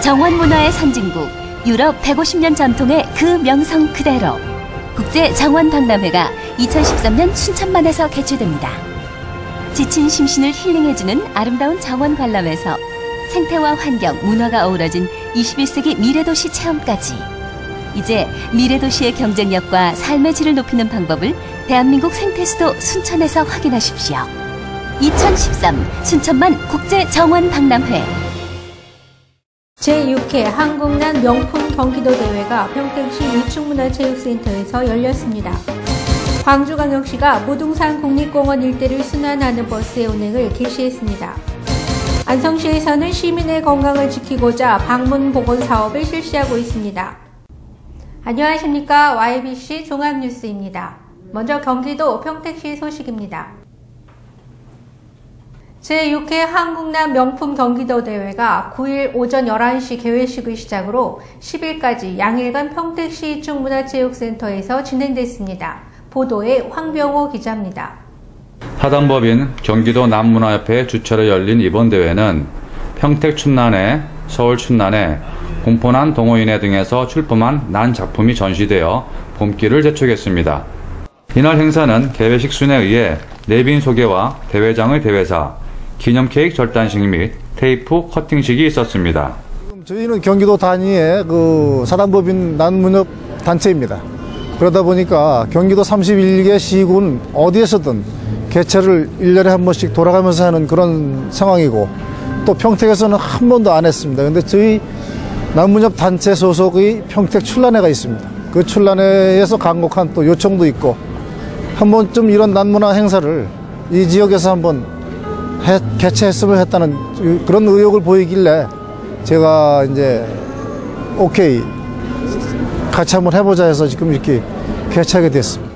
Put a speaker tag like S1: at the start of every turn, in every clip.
S1: 정원 문화의 선진국, 유럽 150년 전통의 그 명성 그대로 국제 정원 박람회가 2013년 순천만에서 개최됩니다. 지친 심신을 힐링해주는 아름다운 정원 관람에서 생태와 환경, 문화가 어우러진 21세기 미래도시 체험까지. 이제 미래도시의 경쟁력과 삶의 질을 높이는 방법을 대한민국 생태수도 순천에서 확인하십시오. 2013 순천만 국제정원 박람회.
S2: 제6회 한국난 명품 경기도 대회가 평택시 유축문화체육센터에서 열렸습니다. 광주광역시가 무등산 국립공원 일대를 순환하는 버스의 운행을 개시했습니다. 안성시에서는 시민의 건강을 지키고자 방문 복원 사업을 실시하고 있습니다. 안녕하십니까. YBC 종합뉴스입니다. 먼저 경기도 평택시 소식입니다. 제6회 한국난 명품 경기도 대회가 9일 오전 11시 개회식을 시작으로 10일까지 양일간 평택시 유축문화체육센터에서 진행됐습니다. 보도에 황병호 기자입니다.
S3: 사단법인 경기도 남문화협회 주최로 열린 이번 대회는 평택 춘난회, 서울 춘난회, 공포난 동호인회 등에서 출품한 난 작품이 전시되어 봄길을 재촉했습니다. 이날 행사는 개회식 순에 의해 내빈 소개와 대회장의 대회사, 기념 케이크 절단식 및 테이프 커팅식이 있었습니다.
S4: 저희는 경기도 단위의 사단법인 난문협 단체입니다. 그러다 보니까 경기도 31개 시군 어디에서든 개최를 1년에 한 번씩 돌아가면서 하는 그런 상황이고, 또 평택에서는 한 번도 안 했습니다. 근데 저희 난문협 단체 소속의 평택 출란회가 있습니다. 그 출란회에서 간곡한 또 요청도 있고, 한 번쯤 이런 난문화 행사를 이 지역에서 한번 개최했으면 했다는 그런 의욕을 보이길래 제가 이제 오케이 같이 한번 해보자 해서 지금 이렇게 개최하게 됐습니다.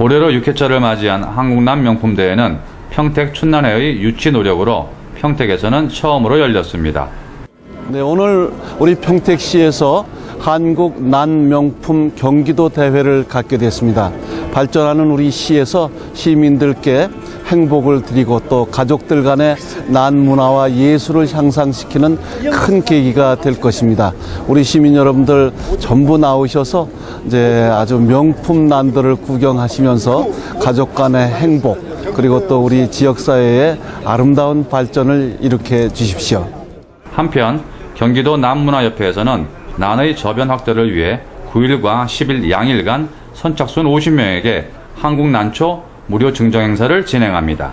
S3: 올해로 6회차를 맞이한 한국난 명품대회는 평택 춘난회의 유치 노력으로 평택에서는 처음으로 열렸습니다.
S5: 네, 오늘 우리 평택시에서 한국 난 명품 경기도 대회를 갖게 됐습니다. 발전하는 우리 시에서 시민들께 행복을 드리고 또 가족들 간의 난 문화와 예술을 향상시키는 큰 계기가 될 것입니다. 우리 시민 여러분들 전부 나오셔서 이제 아주 명품 난들을 구경하시면서 가족 간의 행복, 그리고 또 우리 지역사회의 아름다운 발전을 일으켜 주십시오.
S3: 한편 경기도 남문화협회에서는 난의 저변 확대를 위해 9일과 10일 양일간 선착순 50명에게 한국난초 무료 증정 행사를 진행합니다.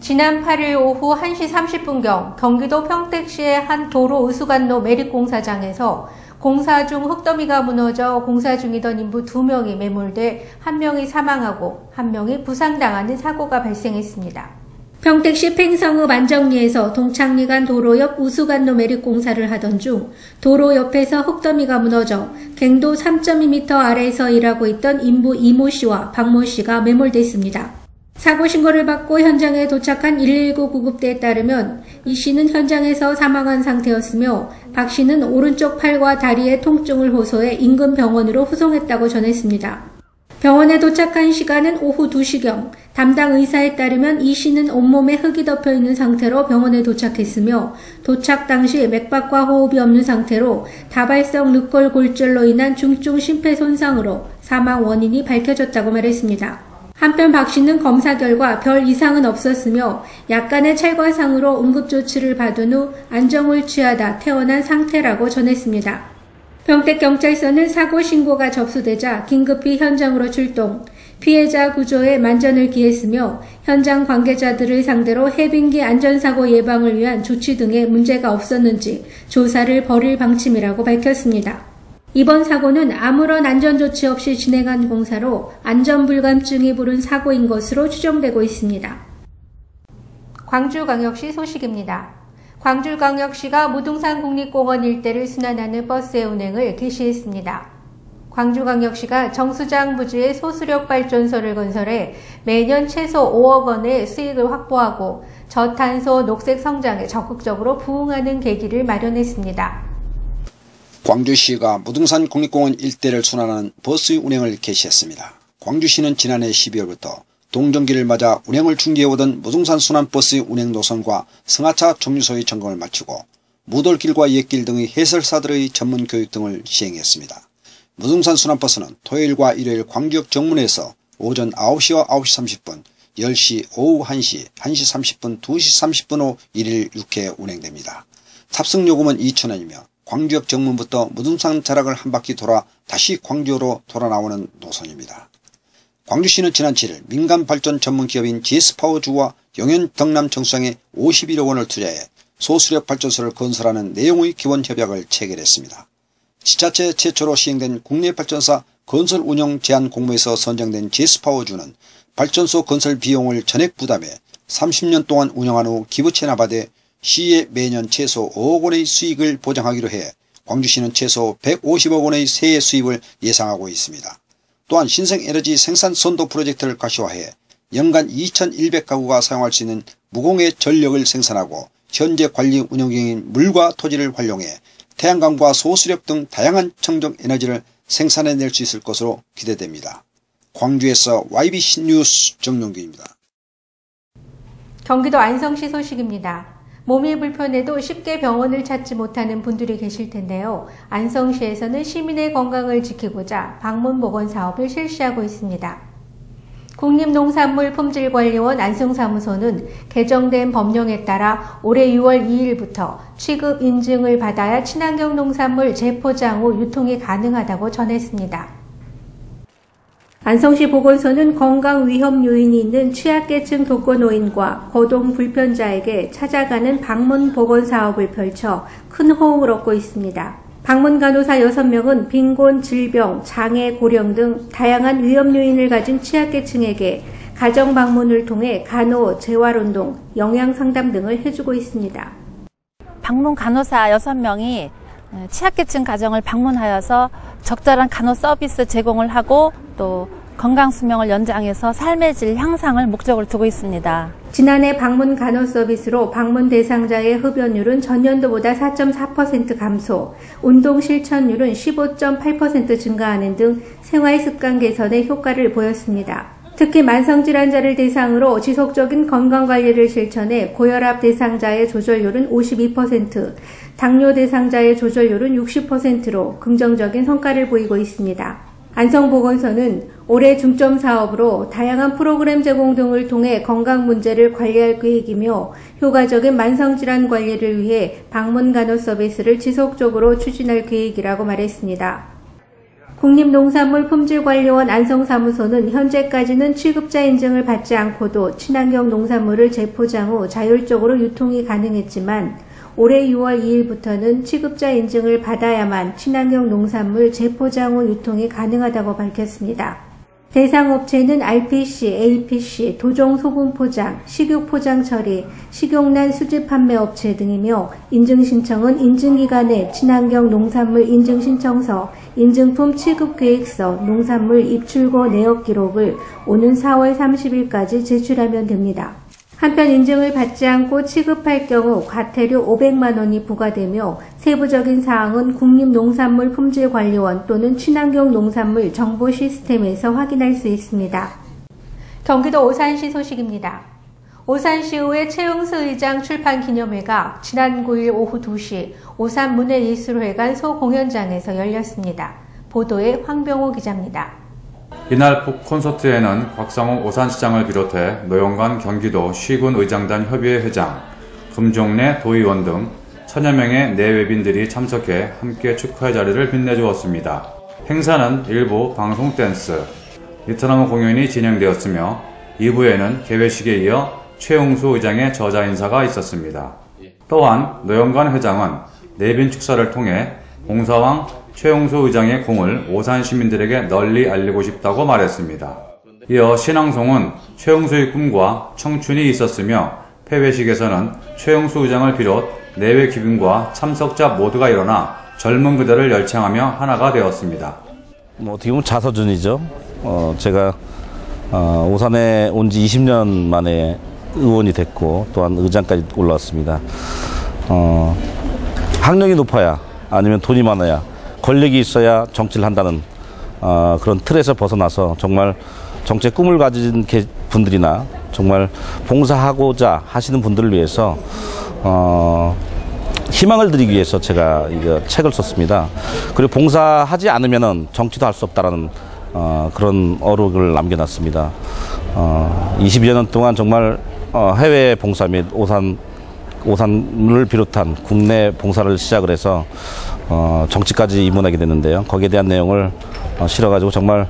S2: 지난 8일 오후 1시 30분경 경기도 평택시의 한 도로 의수관로 매립공사장에서 공사 중 흙더미가 무너져 공사 중이던 인부 2명이 매몰돼 1명이 사망하고 1명이 부상당하는 사고가 발생했습니다. 평택시 팽성읍 안정리에서 동창리 간 도로 옆 우수관로 매립공사를 하던 중 도로 옆에서 흙더미가 무너져 갱도 3.2m 아래에서 일하고 있던 인부 이모 씨와 박모 씨가 매몰됐습니다. 사고 신고를 받고 현장에 도착한 119 구급대에 따르면 이 씨는 현장에서 사망한 상태였으며 박 씨는 오른쪽 팔과 다리에 통증을 호소해 인근 병원으로 후송했다고 전했습니다. 병원에 도착한 시간은 오후 2시경, 담당 의사에 따르면 이 씨는 온몸에 흙이 덮여 있는 상태로 병원에 도착했으며 도착 당시 맥박과 호흡이 없는 상태로 다발성 늑골 골절로 인한 중증 심폐손상으로 사망 원인이 밝혀졌다고 말했습니다. 한편 박 씨는 검사 결과 별 이상은 없었으며 약간의 찰과상으로 응급조치를 받은 후 안정을 취하다 퇴원한 상태라고 전했습니다. 평택경찰서는 사고 신고가 접수되자 긴급히 현장으로 출동, 피해자 구조에 만전을 기했으며 현장 관계자들을 상대로 해빙기 안전사고 예방을 위한 조치 등에 문제가 없었는지 조사를 벌일 방침이라고 밝혔습니다. 이번 사고는 아무런 안전조치 없이 진행한 공사로 안전불감증이 부른 사고인 것으로 추정되고 있습니다. 광주광역시 소식입니다. 광주광역시가 무등산 국립공원 일대를 순환하는 버스의 운행을 개시했습니다. 광주광역시가 정수장 부지에 소수력 발전소를 건설해 매년 최소 5억 원의 수익을 확보하고 저탄소 녹색 성장에 적극적으로 부응하는 계기를 마련했습니다.
S6: 광주시가 무등산 국립공원 일대를 순환하는 버스 운행을 개시했습니다. 광주시는 지난해 12월부터 동정기를 맞아 운행을 중지해오던 무등산 순환버스 운행 노선과 승하차 정류소의 점검을 마치고 무돌길과 옛길 등의 해설사들의 전문 교육 등을 시행했습니다. 무등산 순환버스는 토요일과 일요일 광주역 정문에서 오전 9시와 9시 30분, 10시, 오후 1시, 1시 30분, 2시 30분 후 1일 6회 운행됩니다. 탑승 요금은 2,000원이며 광주역 정문부터 무등산 자락을 한 바퀴 돌아 다시 광주로 돌아 나오는 노선입니다. 광주시는 지난 7일 민간 발전 전문 기업인 GS파워주와 영현 경남 정수장에 51억 원을 투자해 소수력 발전소를 건설하는 내용의 기본 협약을 체결했습니다. 지자체 최초로 시행된 국내 발전사 건설 운영 제한 공모에서 선정된 GS파워주는 발전소 건설 비용을 전액 부담해 30년 동안 운영한 후 기부 체납하되 시에 매년 최소 5억 원의 수익을 보장하기로 해 광주시는 최소 150억 원의 세해 수입을 예상하고 있습니다. 또한 신생에너지 생산 선도 프로젝트를 가시화해 연간 2,100가구가 사용할 수 있는 무공해 전력을 생산하고 현재 관리 운영 중인 물과 토지를 활용해 태양광과 소수력 등 다양한 청정 에너지를 생산해낼 수 있을 것으로 기대됩니다. 광주에서 YBC 뉴스 정용규입니다.
S2: 경기도 안성시 소식입니다. 몸이 불편해도 쉽게 병원을 찾지 못하는 분들이 계실 텐데요. 안성시에서는 시민의 건강을 지키고자 방문보건 사업을 실시하고 있습니다. 국립농산물품질관리원 안성사무소는 개정된 법령에 따라 올해 6월 2일부터 취급 인증을 받아야 친환경 농산물 재포장 후 유통이 가능하다고 전했습니다. 안성시 보건소는 건강 위험 요인이 있는 취약계층 독거노인과 거동 불편자에게 찾아가는 방문 보건 사업을 펼쳐 큰 호응을 얻고 있습니다. 방문 간호사 6명은 빈곤, 질병, 장애, 고령 등 다양한 위험 요인을 가진 취약계층에게 가정 방문을 통해 간호, 재활운동, 영양상담 등을 해주고 있습니다.
S7: 방문 간호사 6명이 취약계층 가정을 방문하여서 적절한 간호 서비스 제공을 하고 또 건강 수명을 연장해서 삶의 질 향상을 목적으로 두고 있습니다.
S2: 지난해 방문 간호 서비스로 방문 대상자의 흡연율은 전년도보다 4.4% 감소, 운동 실천율은 15.8% 증가하는 등 생활 습관 개선에 효과를 보였습니다. 특히 만성질환자를 대상으로 지속적인 건강관리를 실천해 고혈압 대상자의 조절률은 52%, 당뇨 대상자의 조절률은 60%로 긍정적인 성과를 보이고 있습니다. 안성보건소는 올해 중점 사업으로 다양한 프로그램 제공 등을 통해 건강 문제를 관리할 계획이며 효과적인 만성질환 관리를 위해 방문 간호 서비스를 지속적으로 추진할 계획이라고 말했습니다. 국립농산물품질관리원 안성사무소는 현재까지는 취급자 인증을 받지 않고도 친환경 농산물을 재포장 후 자율적으로 유통이 가능했지만 올해 6월 2일부터는 취급자 인증을 받아야만 친환경 농산물 재포장 후 유통이 가능하다고 밝혔습니다. 대상 업체는 RPC, APC, 도종 소분 포장, 식육 포장 처리, 식용란 수집 판매 업체 등이며 인증 신청은 인증기관에 친환경 농산물 인증 신청서, 인증품 취급 계획서, 농산물 입출고 내역 기록을 오는 4월 30일까지 제출하면 됩니다. 한편 인증을 받지 않고 취급할 경우 과태료 500만 원이 부과되며 세부적인 사항은 국립농산물품질관리원 또는 친환경 농산물 정보 시스템에서 확인할 수 있습니다. 경기도 오산시 소식입니다. 오산시의회 최용수 의장 출판 기념회가 지난 9일 오후 2시 오산 문예예술회관 소공연장에서 열렸습니다. 보도에 황병호 기자입니다.
S3: 이날 북 콘서트에는 곽상욱 오산시장을 비롯해 노영관 경기도 시군 의장단 협의회 회장, 금종래 도의원 등 천여 명의 내외빈들이 참석해 함께 축하의 자리를 빛내주었습니다. 행사는 일부 방송 댄스, 베트남 공연이 진행되었으며 2부에는 개회식에 이어 최용수 의장의 저자 인사가 있었습니다. 또한 노영관 회장은 내빈 축사를 통해 공사왕 최용수 의장의 공을 오산 시민들에게 널리 알리고 싶다고 말했습니다. 이어 신앙송은 최용수의 꿈과 청춘이 있었으며 폐회식에서는 최용수 의장을 비롯 내외 귀빈과 참석자 모두가 일어나 젊은 그대를 열창하며 하나가 되었습니다.
S8: 어떻게 보면 자서전이죠. 제가 오산에 온 지 20년 만에 의원이 됐고 또한 의장까지 올라왔습니다. 학력이 높아야 아니면 돈이 많아야 권력이 있어야 정치를 한다는 그런 틀에서 벗어나서 정말 정치의 꿈을 가진 분들이나 정말 봉사하고자 하시는 분들을 위해서 희망을 드리기 위해서 제가 이 책을 썼습니다. 그리고 봉사하지 않으면은 정치도 할 수 없다라는 그런 어록을 남겨놨습니다. 20여 년 동안 정말 해외 봉사 및 오산을 비롯한 국내 봉사를 시작을 해서 정치까지 입문하게 됐는데요. 거기에 대한 내용을 실어가지고 정말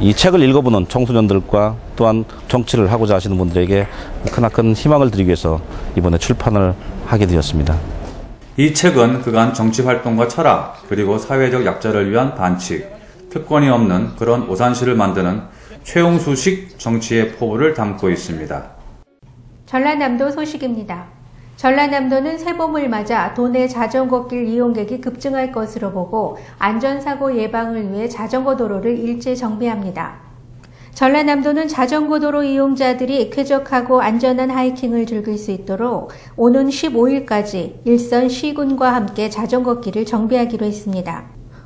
S8: 이 책을 읽어보는 청소년들과 또한 정치를 하고자 하시는 분들에게 크나큰 희망을 드리기 위해서 이번에 출판을 하게 되었습니다.
S3: 이 책은 그간 정치활동과 철학 그리고 사회적 약자를 위한 반칙, 특권이 없는 그런 오산시를 만드는 최용수식 정치의 포부를 담고 있습니다.
S2: 전라남도 소식입니다. 전라남도는 새봄을 맞아 도내 자전거길 이용객이 급증할 것으로 보고 안전사고 예방을 위해 자전거 도로를 일제 정비합니다. 전라남도는 자전거 도로 이용자들이 쾌적하고 안전한 하이킹을 즐길 수 있도록 오는 15일까지 일선 시군과 함께 자전거길을 정비하기로 했습니다.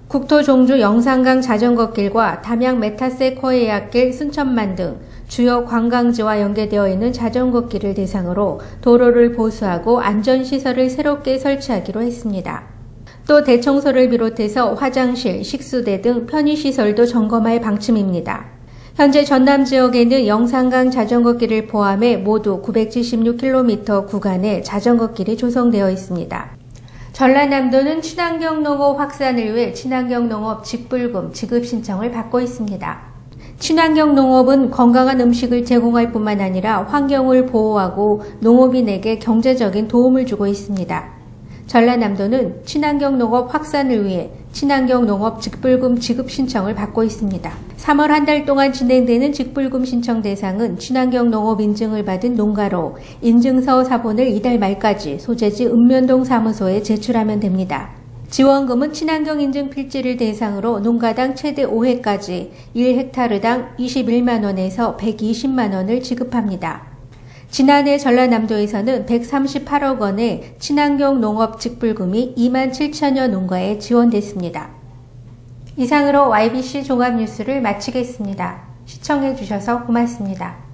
S2: 국토종주 영산강 자전거길과 담양 메타세코이아길 순천만 등 주요 관광지와 연계되어 있는 자전거길을 대상으로 도로를 보수하고 안전시설을 새롭게 설치하기로 했습니다. 또 대청소를 비롯해서 화장실, 식수대 등 편의시설도 점검할 방침입니다. 현재 전남 지역에는 영산강 자전거길을 포함해 모두 976km 구간의 자전거길이 조성되어 있습니다. 전라남도는 친환경 농업 확산을 위해 친환경 농업 직불금 지급 신청을 받고 있습니다. 친환경 농업은 건강한 음식을 제공할 뿐만 아니라 환경을 보호하고 농업인에게 경제적인 도움을 주고 있습니다. 전라남도는 친환경 농업 확산을 위해 친환경 농업 직불금 지급 신청을 받고 있습니다. 3월 한 달 동안 진행되는 직불금 신청 대상은 친환경 농업 인증을 받은 농가로 인증서 사본을 이달 말까지 소재지 읍면동 사무소에 제출하면 됩니다. 지원금은 친환경 인증 필지를 대상으로 농가당 최대 5회까지 1헥타르당 21만 원에서 120만 원을 지급합니다. 지난해 전라남도에서는 138억 원의 친환경 농업 직불금이 2만 7천여 농가에 지원됐습니다. 이상으로 YBC 종합뉴스를 마치겠습니다. 시청해 주셔서 고맙습니다.